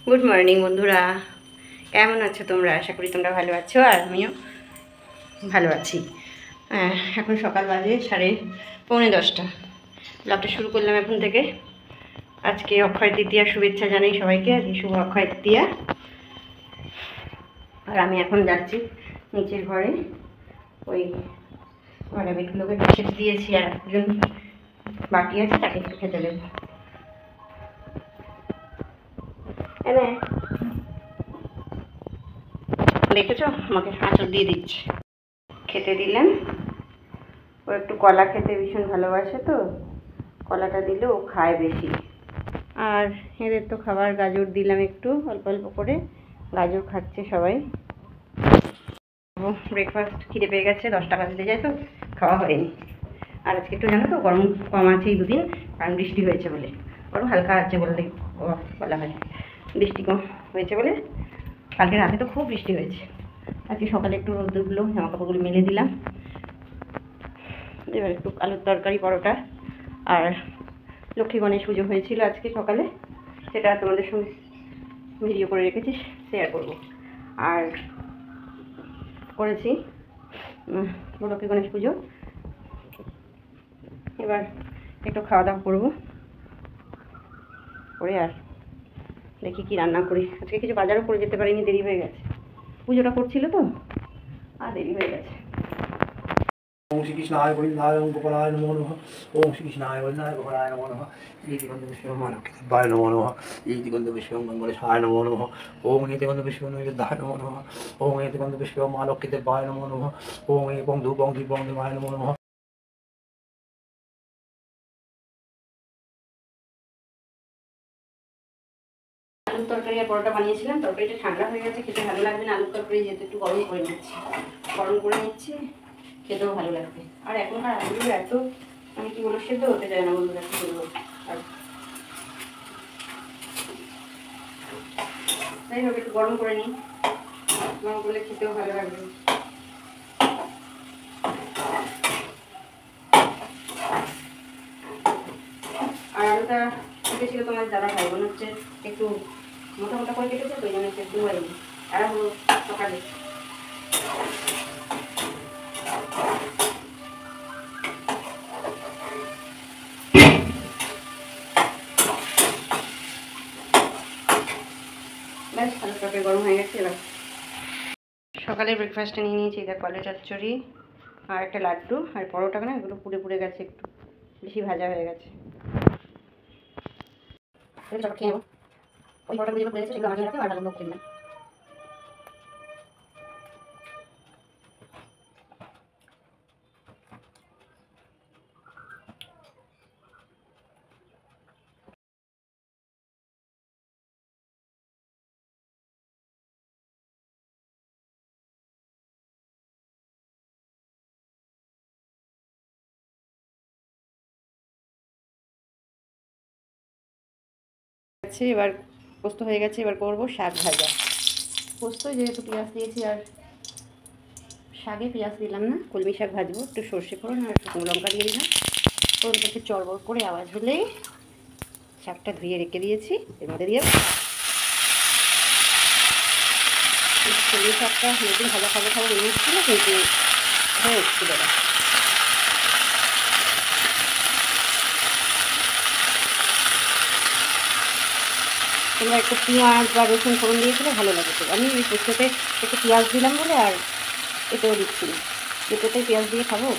Good morning বন্ধুরা, কেমন আছো তোমরা? আশা করি তোমরা ভালো আছো, আর আমিও ভালো আছি। এখন সকাল বাজে 10:30। ব্লগটা শুরু করলাম এখন থেকে। আজকে অক্ষয় তৃতীয়ার শুভেচ্ছা জানাই সবাইকে, আজকে শুভ অক্ষয় তৃতীয়া। আর আমি এখন যাচ্ছি নিচের ঘরে, ওই ঘরে বেটগুলোকে বিশেষ দিয়েছি, আর একজন বাকি আছে, তাকে একটু খেতে দেবো। দেখেছো, আমাকে আঁচড় দিয়ে দিচ্ছে। খেতে দিলাম, ও একটু কলা খেতে ভীষণ ভালোবাসে, তো কলাটা দিলে ও খায় বেশি। আর এদের তো খাবার গাজর দিলাম একটু অল্প অল্প করে, গাজর খাচ্ছে সবাই। ব্রেকফাস্ট খিদে পেয়ে গেছে, 10টা বাজতে যায় তো খাওয়া হয়নি। আর আজকে একটু জানো তো গরম কম আছে এই দুদিন, কারণ বৃষ্টি হয়েছে বলে। গরম হালকা আছে বলে বলা হয়, বৃষ্টি কম হয়েছে বলে। কালকে রাতে তো খুব বৃষ্টি হয়েছে। আজকে সকালে একটু রোদ্রগুলো জামা কাপড়গুলো মেলে দিলাম। এবার একটু আলুর তরকারি, পরোটা, আর লক্ষ্মী গণেশ পুজো হয়েছিল আজকে সকালে, সেটা তোমাদের সঙ্গে ভিডিও করে রেখেছি, শেয়ার করব। আর করেছি লক্ষ্মী গণেশ পুজো। এবার একটু খাওয়া দাওয়া করবো, করে আর দেখি কি রান্না করি। আজকে কিছু বাজারও করে যেতে পারিনি, দেরি হয়ে গেছে, পুজোটা করছিল তো, আর দেরি হয়ে গেছে। ओम श्री कृष्णाय गोविंदाय ओम गोपालाय नमो नमः। ओम श्री कृष्णाय गोविंदाय गोपालाय नमो नमः। नीतिगंध विश्वं मानवकेतवाय नमो नमः। नीतिगंध विश्वं मंगलेशाय नमो नमः। ओम नीतिगंध विश्वं निरुद्धाय नमो नमः। ओम नीतिगंध विश्वं मानवकेतवाय नमो नमः। ओम एवं धूपं दीपं देवाय नमो नमः। আলুর তরকারি আর পরোটা বানিয়েছিলাম, তরকারিটা ঠান্ডা হয়ে গেছে, খেতে ভালো লাগবে না। আলুর তরকারি যেহেতু একটু গরম করে নিচ্ছি, খেতেও ভালো লাগবে। আর এখনকার আলুগুলো এত মানে কি বলবো, সেদ্ধ হতে যায় না বন্ধুরা, কি বলবো। আর তাই হোক, একটু গরম করে নিই, গরম করলে খেতেও ভালো লাগবে। আর আলুটা কেটেছিল তোমার দাদা ভাই, মনে হচ্ছে একটু মোটা মোটা করে কেটেছে, তো ওই জন্য একটু হয়নি। আর হলো সকালে ব্যাস, আলুর তরকারি গরম হয়ে গেছে। এবার সকালে ব্রেকফাস্টে নিয়ে নিয়েছি, এটা কলের চচ্চড়ি আর একটা লাড্ডু, আর পরোটা না, এগুলো পুড়ে পুড়ে গেছে, একটু বেশি ভাজা হয়ে গেছে। খেয়ে নেবো। ওই পরোটাগুলো যেগুলো পুড়ে গেছে সেগুলো মাঝে রাখে, আর লাড্ডু খেয়ে নিলাম। এবার পোস্ত হয়ে গেছে, এবার করবো শাক ভাজা। পোস্ত যেহেতু পেঁয়াজ দিয়েছি, আর শাকে পেঁয়াজ দিলাম না, কলমি শাক ভাজবো। একটু সর্ষে ফোড়ন আর একটু শুকনো লঙ্কা দিয়ে দিলাম, ফোড়নটা একটু চড়বড় করে আওয়াজ হলেই শাকটা ধুয়ে রেখে দিয়েছি, এর মধ্যে দিয়ে কলমি শাকটা নতুন ভাজা খাবো মনে হচ্ছিলো, কিন্তু হয়ে উঠছিল না। তোমরা একটু পেঁয়াজ বা রসুন ফোড়ন দিয়েছিলে ভালো লাগতো। আমি ওই পোস্ততে একটু পেঁয়াজ দিলাম বলে আর এতেও দিচ্ছি না, এতেই পেঁয়াজ দিয়ে খাবো।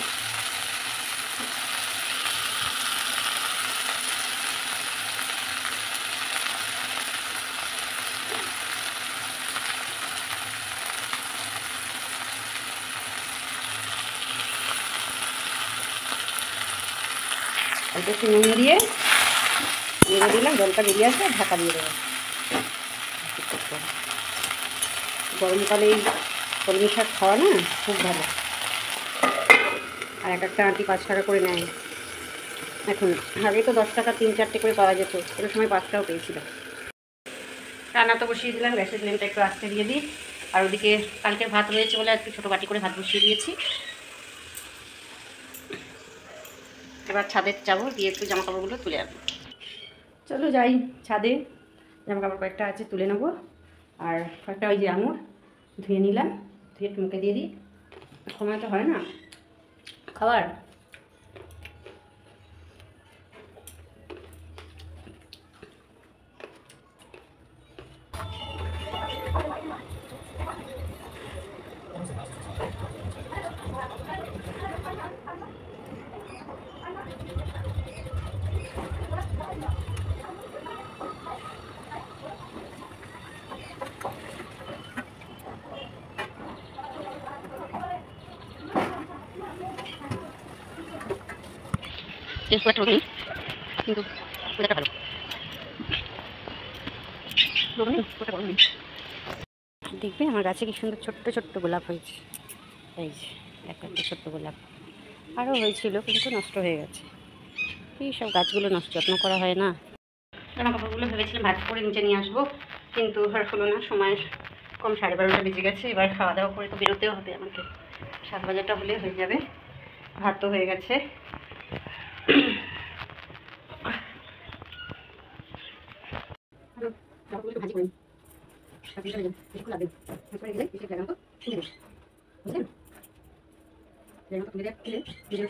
অল্প একটু নুন দিয়ে নেড়ে দিলাম, জলটা বেরিয়ে আসবে, ঢাকা দিয়ে দেবো। গরমকালে এই কলমি শাক খাওয়া না খুব ভালো। আর একটা আঁটি 5 টাকা করে নেয় এখন, আগে তো 10 টাকা 3-4টে করে পাওয়া যেত, কোনো সময় 5 টাকাও পেয়েছিলাম। রান্না তো বসিয়ে দিলাম, গ্যাসের ফ্লেমটা একটু আস্তে দিয়ে দিই। আর ওদিকে কালকের ভাত রয়েছে বলে একটু ছোটো বাটি করে ভাত বসিয়ে দিয়েছি। এবার ছাদে যাবো, গিয়ে একটু জামা কাপড়গুলো তুলে আনবো। চলো যাই ছাদে, জামা কাপড় কয়েকটা আছে তুলে নেবো, আর কয়েকটা ওই যে আঙুর ধুয়ে নিলাম, ধুয়ে মুখে দিয়ে দিই, সময় তো হয় না খাবার। কিন্তু ভালো দেখবে আমার গাছে কি সুন্দর ছোট্ট ছোট্ট গোলাপ হয়েছে। এই যে দেখো একটা ছোট্ট গোলাপ, আরও হয়েছিল কিন্তু নষ্ট হয়ে গেছে। এই সব গাছগুলো নষ্ট যত্ন করা হয় না। জামা কাপড়গুলো ভেবেছিলাম ভাজ করে নিচে নিয়ে আসবো, কিন্তু আর হলো না, সময় কম, 12:30 বেজে গেছে। এবার খাওয়া দাওয়া করে তো বেরোতেও হবে আমাকে, 7 বাজারটা হলে হয়ে যাবে। ভাত তো হয়ে গেছে। ভাজি করে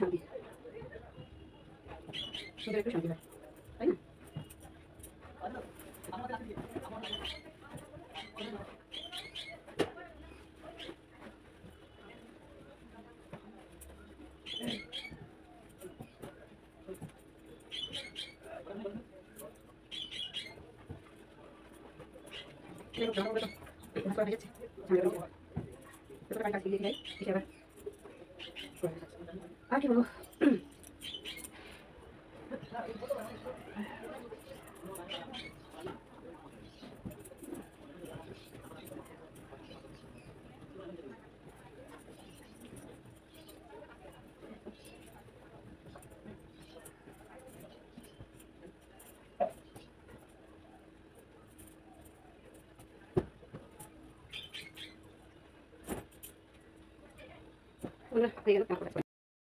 শান্তি হয়, তাই না? আর কি বলবো,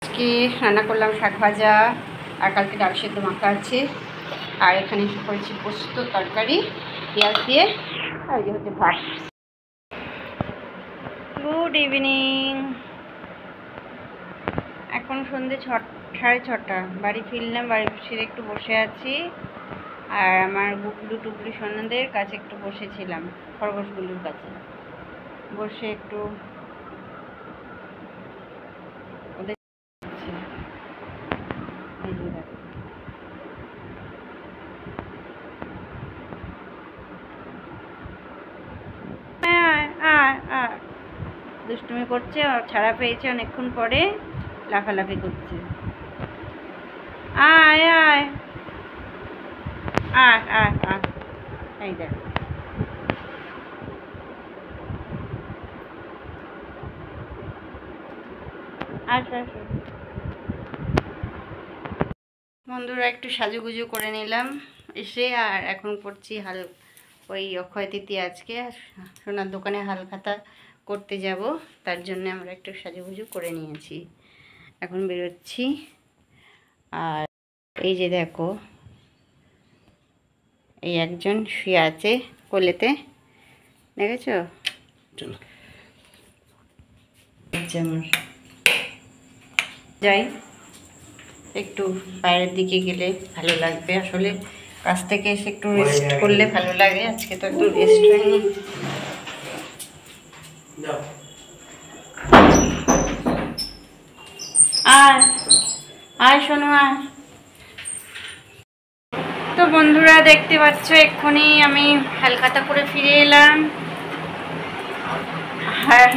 আজকে রান্না করলাম শাক ভাজা, আর কালকে ডাল সেদ্ধ মাখা আছে, আর এখানে করেছি পোস্ত তরকারি পেঁয়াজ দিয়ে, আর এই যে হচ্ছে ভাত। গুড ইভিনিং, এখন সন্ধ্যে 6:30, বাড়ি ফিরলাম। বাড়ি ফিরে একটু বসে আছি, আর আমার বুকলু টুকলু সোনাদের কাছে একটু বসেছিলাম, খরগোশগুলোর কাছে বসে একটু ওদের দুষ্টুমি করছে, ছাড়া পেয়েছে অনেকক্ষণ পরে, লাফালাফি করছে। আয় আয় আয় আয় আয়, এই দেখ বন্ধুরা, একটু সাজুগুজু করে নিলাম এসে, আর এখন করছি ওই অক্ষয় তৃতীয়া, আজকে সোনার দোকানে হালখাতা করতে যাব, তার জন্য আমরা একটু সাজুগুজু করে নিয়েছি, এখন বেরোচ্ছি। আর এই যে দেখো, এই একজন শুয়ে আছে কোলেতে, দেখেছো? চলো আমার যাই, একটু বাইরের দিকে গেলে ভালো লাগবে, আসলে কাজ থেকে এসে একটু রেস্ট করলে ভালো লাগে। আজকে তো একটু রেস্ট হয়নি। আয় শোনো, তো বন্ধুরা দেখতে পাচ্ছ এক্ষুনি আমি হালখাতা করে ফিরে এলাম, আর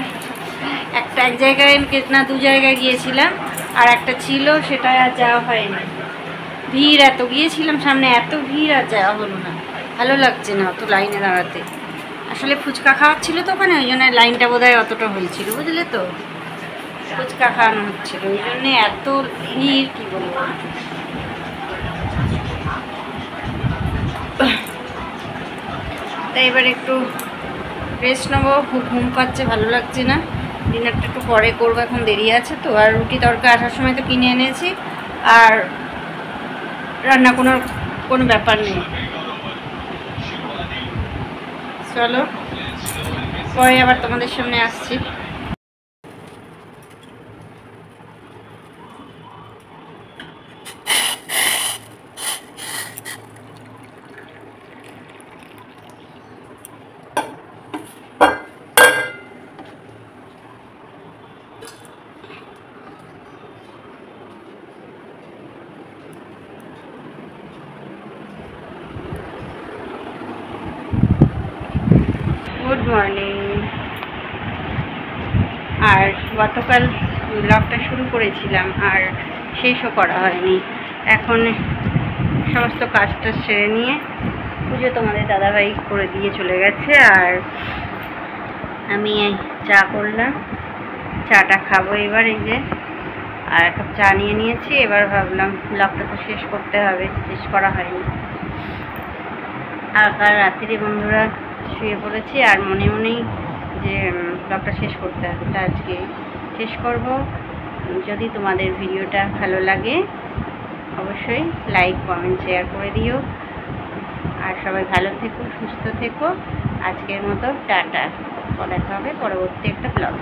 এক জায়গায় না 2 জায়গায় গিয়েছিলাম, আর একটা ছিল সেটা আর যাওয়া হয়নি। ভিড় এত, গিয়েছিলাম সামনে, এত ভিড় আর যাওয়া হলো না, ভালো লাগছে না অত লাইনে দাঁড়াতে। আসলে ফুচকা খাওয়াচ্ছিল তো ওখানে, ওই জন্য লাইনটা বোধহয় অতটা হয়েছিল, বুঝলে তো, ফুচকা খাওয়ানো হচ্ছিল, ওই জন্যে এত ভিড়, কী বলবো। তাই এবার একটু রেস্ট নেবো, খুব ঘুম পাচ্ছে, ভালো লাগছে না। ডিনারটা একটু পরে করবো, এখন দেরি আছে তো। আর রুটি তরকা আসার সময় তো কিনে এনেছি, আর রান্না কোনো ব্যাপার নেই। চলো পরে আবার তোমাদের সামনে আসছি। Good morning. আর গতকাল ব্লগটা শুরু করেছিলাম আর শেষও করা হয়নি। এখন সমস্ত কাজটা সেরে নিয়ে পুজো তোমাদের দাদাভাই করে দিয়ে চলে গেছে, আর আমি চা করলাম, চাটা খাবো এবার। এই যে আর এক কাপ চা নিয়ে নিয়েছি। এবার ভাবলাম ব্লগটা তো শেষ করতে হবে, শেষ করা হয়নি। আর কাল রাত্রি বন্ধুরা শুয়ে পড়েছি আর মনে মনেই যে ব্লগটা শেষ করতে হবে, তা আজকে শেষ করব। যদি তোমাদের ভিডিওটা ভালো লাগে অবশ্যই লাইক কমেন্ট শেয়ার করে দিও, আর সবাই ভালো থেকো, সুস্থ থেকো। আজকের মতো টাটা, দেখা হবে পরবর্তী একটা ব্লগ।